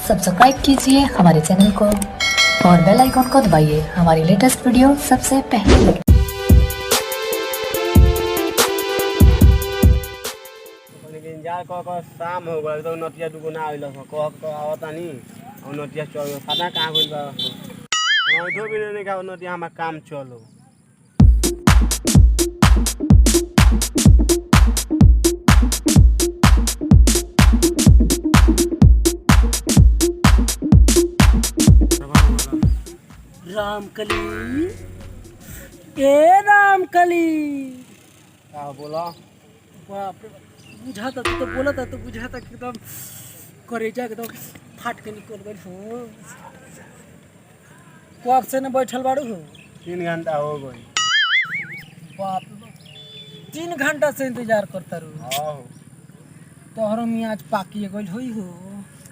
Subscribe कीजिए हमारे channel को और बेल आइकॉन को दबाइए हमारी लेटेस्ट वीडियो सबसे पहले। शाम हो गए तो नटिया दुगुना आइल कह आवता नहीं और नटिया चल पता कहाँ गइल बा हम इधर भी नहीं का नटिया हमार काम चलो रामकली ए रामकली का बोला बाप रे बुझा था तो बोला था तो बुझा था एकदम करेजा एकदम फाट के निकल गई हो। कब से न बैठल बाड़ू हो? 3 घंटा हो गई। बाप रे बाप 3 घंटा से इंतजार करता रहूं। हां तोहरो मियाँ आज पाकी गइल होई हो।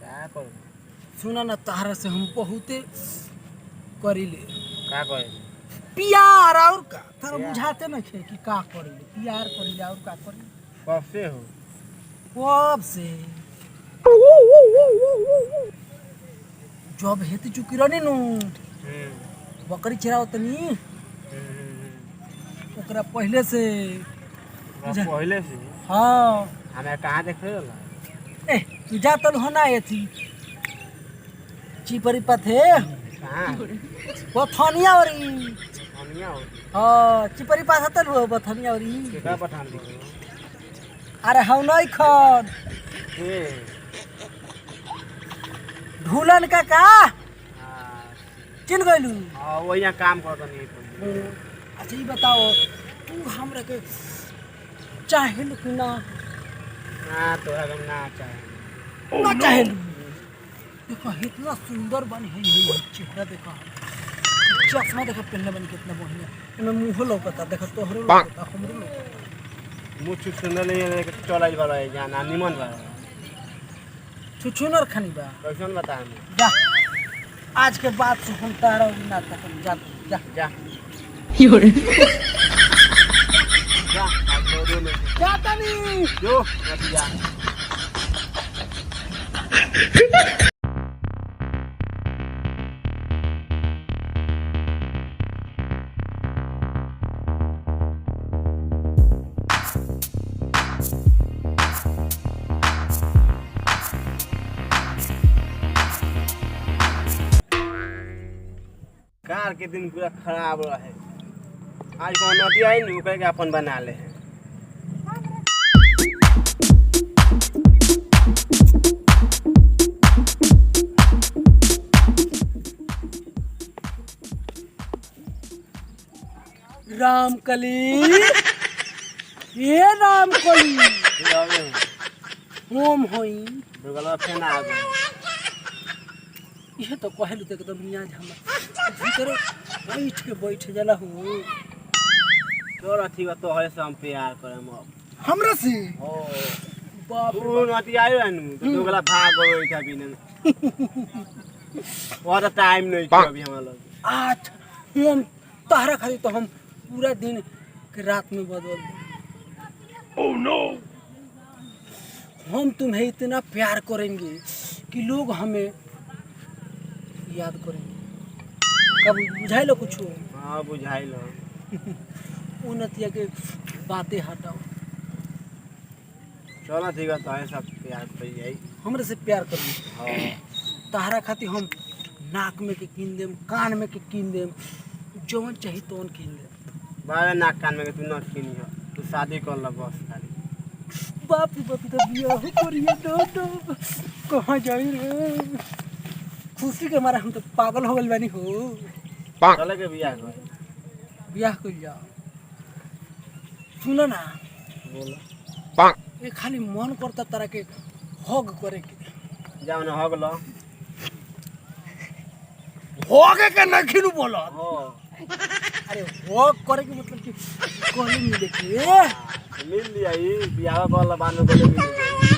का कर सुना ना तहरा से हम बहुते करिले का करे प्यार और का तारा बुझाते न खे कि का करिले प्यार करिले और का करिले कब से हो कब से जब हेतु चुकी रहनी नु बकरी चराओ तनी ओकरा पहले से पहले से हाँ हमें कहाँ देख रहे ए तू जा तल होना एथी चिपरी पथे कहाँ बथनिया औरी हमिया हो हाँ चिपरी पास तल हो बथनिया औरी केकरा पठान बोल अरे हम नहीं खन ए ढूलन का चिन गइलू हां वो यहाँ काम करता नहीं अच्छा ये बताओ तू हमरा के चाहे कि ना ना तोरा के ना चाहे ना चाहे देखो इतना सुंदर बनी है चेहरा देखो चश्मा देखो पहनले बन कितना बढ़िया एमे मुंह लौकता देखो तोहरो लौकता हमरो लौकता मुछ सुंदर नहीं चलाई वाला है जाना निमन बा छुछुनर खानी बा कैसन बता हमें जा आज के बाद से हम तारा ना तक जा जा जा योरे जा आज दो में जाता नहीं जो नदिया कार के दिन पूरा खराब रहे आज कौन नदी आई नहीं ऊपर के अपन बना ले रामकली ये रामकली होम होई दुगला फेना आ गई ये तो कहलू तो एकदम मियाज हमर भीतर बैठ जाला हो तोरा ठीक बा तोहरे से हम प्यार करम अब हमरा से ओ बाप रे तू नदी आयो नु तो दुगला भाग गई था बिना वो तो टाइम नहीं था अभी हमरा लग आज हम तहरा खाली तो हम पूरा दिन के रात में बदल दे ओह नो हम तुम्हें इतना प्यार करेंगे कि लोग हमें याद करेंगे कब बुझाई लो कुछ हां बुझाई लो उन्नतिया के बातें हटाओ चलो ठीक है तो सब प्यार कर जाई हमरे से प्यार करो हां तहरा खातिर हम नाक में के कीन देम कान में के कीन देम जौन चाहिए तौन कीन देम बारे नाक कान में तू न किनी हो तू शादी कर ल बस खाली बाप रे बाप तो बियाह करिए तो कहाँ जाई रे खुशी के मारे हम तो पागल हो गइल बानी हो चले के बियाह कर बियाह कर जाओ सुनो ना बोलो ये खाली मन करता तरह के हग करे के जाओ ना हगलो हग के नखिनु बोलो हो अरे हग करे के मतलब कि कहले मिले के मिल लिया ई बियाह वाला बानो बोले मिल गई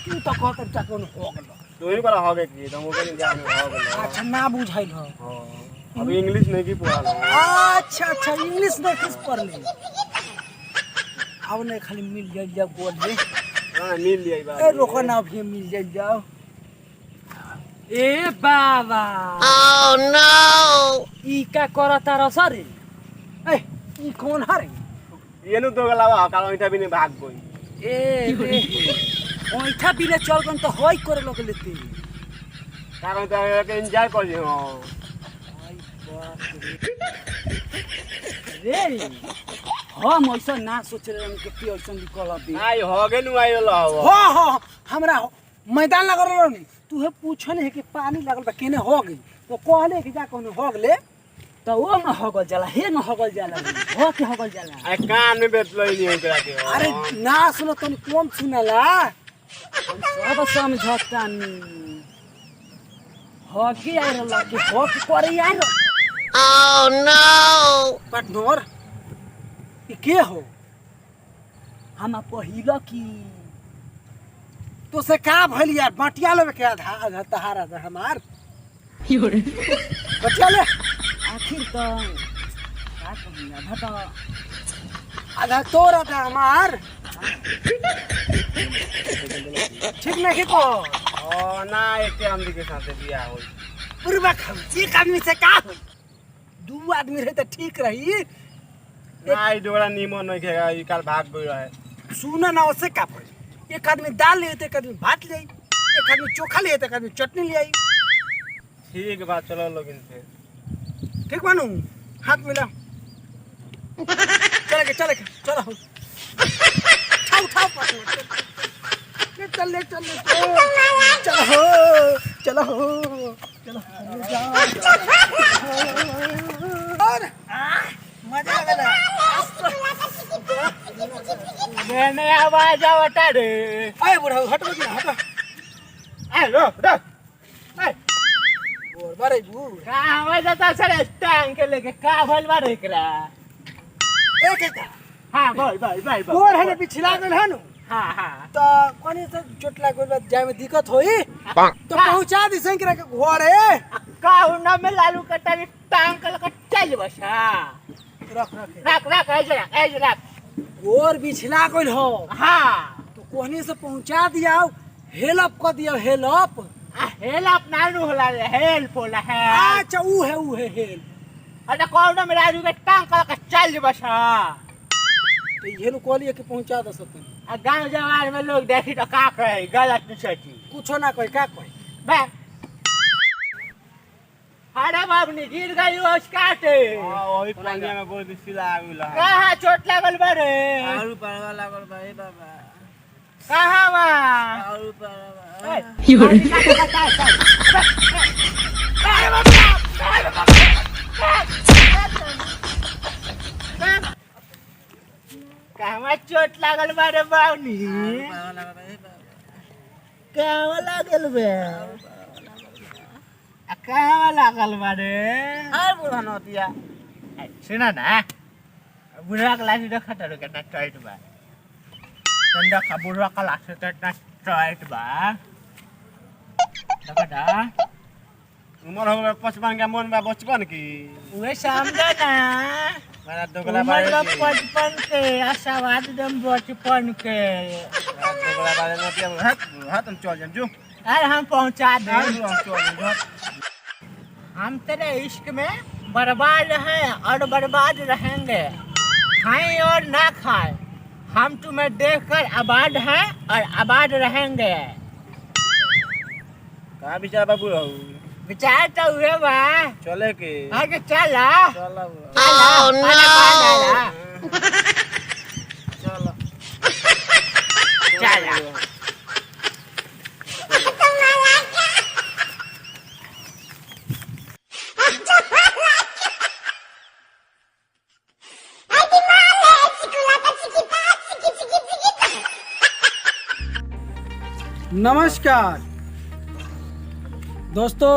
तू तो कहत जाके हग लो तू ही वाला हगे की तो मुके जाओ ना हगलो अच्छा ना बुझाइल हो हां अभी इंग्लिश नहीं की पढ़ा अच्छा अच्छा इंग्लिश में किस पढ़ ले अब नहीं खाली मिल जाए जब बोल दे हां मिल लिया ई बात ए रोको ना अभी मिल जाए जाओ ए बाबा ओह नो ई का करता रसरे ए ई कौन हरे ये नु दोगला काल इटा बिने भाग गई ए ओइठा बिले चल गन तो होई करे लोग लेते कारण त एन्जॉय करि हो रे हम ऐसा ना सोच रहे हम के ऐसा निकल अभी आई हो गेनु आइल हो हो हमरा मैदान लगल रहनी तू हे पूछने है कि पानी लगल बा केने हो गई तो कहले कि जा कोनो हो गले तो वो न होगल जाला हे न होगल जाला हो के होगल जाला अरे कान में बेटलो ही नहीं करा के अरे ना सुनो तनी कम सुनला सब समझता नहीं हो के आइल लगे हो के करे आइल ओह नो पार्टनर ई के हो हम पहिलो की तो से का भइल यार बाटिया लेवे के आधा आधा तहारा आधा हमार बच्चा ले आखिर तो का कहूं आधा तो आधा तोर आधा हमार ठीक नहीं को ओ ना एक हम के साथ बियाह होई पूर्वा खाऊ एक आदमी से का हो दू आदमी रहे तो ठीक रही नाई जोड़ा नीमो नहीं खेगा ई काल भाग गई रहे सुना ना उसे का पड़े एक आदमी दाल ले एक आदमी भात ले एक आदमी चोखा ले एक आदमी चटनी ले आई ठीक बात चलो लोग इनसे ठीक मानू हाथ मिला चले चलो उठाओ चल ले चलो और मजा आ गया मैंने आवाज आवता रे अरे बुढ़ा हट हट ए रो ए बोर बारे बू का आवाज आता सर टांग के लेके का भइल बा रे एकरा एक एक हां भाई बोर है पिछला गल है नु हां तो कोनी से चोट लागल बा जाय में दिक्कत होई तो पहुंचा दी संकरा के घर है काहू ना में लालू कटारी टांग के लेके चल बसा रख ऐज और बिछला गइल हो हां तो कोनी से पहुंचा दिया हेल्प कर दिया हेल्प हेल्प नानू होला रे हेल्प होला है अच्छा ऊ है हेल्प अरे कौन में लालू के टांग के लेके चल बसा तो ये नु कहलिए कि पहुंचा दे सकते आ गांव जवार में लोग देखी तो का कहे गलत निसटी कुछ ना कोई का कोई बे अरे बाबनी गिर गई ओस काटे वही पानी में बोल सिला आगुला कहाँ चोट लागल बारे आलू परवा लागल भाई बाबा कहाँ बा आलू परवा कहवा चोट लागल बारे बाबनी परवा लागल भाई बाबा कहवा लागल बे कहवा लागल बारे अरे बुढ़ा नतिया सुना ना बुढ़ा का लाठी रखा था कितना टाइट बा ठंडा का बुढ़ा का लाठी कितना टाइट बा देखा उमर हो गया 55 का मन में बचपन की उहे समझा ना मेरा दोगला उमर बारे बा 55 के आशावाद दम बचपन के दोगला बारे नतिया हाथ हम चल जाम जो अरे हम पहुंचा दे हम चल जाम हम तेरे इश्क में बर्बाद हैं और बर्बाद रहेंगे खाएं और ना खाएं हम तुम्हें देखकर आबाद हैं और आबाद रहेंगे का विचार बाबू रहू विचार तो हुए बा चले के आगे चला चला चला चला नमस्कार दोस्तों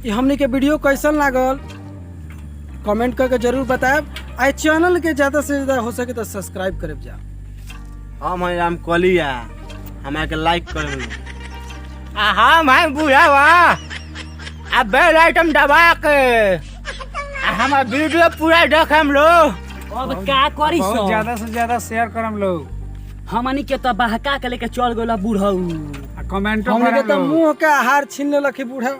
ये हमने के वीडियो कैसन लागल कमेंट करके जरूर बताएब आई चैनल के ज़्यादा से ज़्यादा हो सके तो सब्सक्राइब करब जा हम हैं राम कलिया हमारे के लाइक कर हाँ मैं बुरा बा अब बेल आइटम दबा के हमारा वीडियो पूरा देख हम लोग अब क्या करी बहुत ज्यादा से ज्यादा शेयर करम लोग हमनी के तो बहका के लेके चल गइला बुढ़ऊ। कमेंट हमनी के तो मुंह के आहार छीन लेलक बूढ़ा।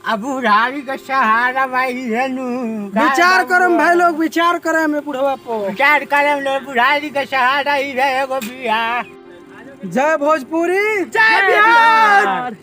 अब बुढ़ारी का सहारा भाई है नु। विचार करम भाई लोग, विचार करे में बुढ़वा पर। विचार करम लोग, बुढ़ारी का सहारा ही रहेगो बिया। जय भोजपुरी, जय बिहार।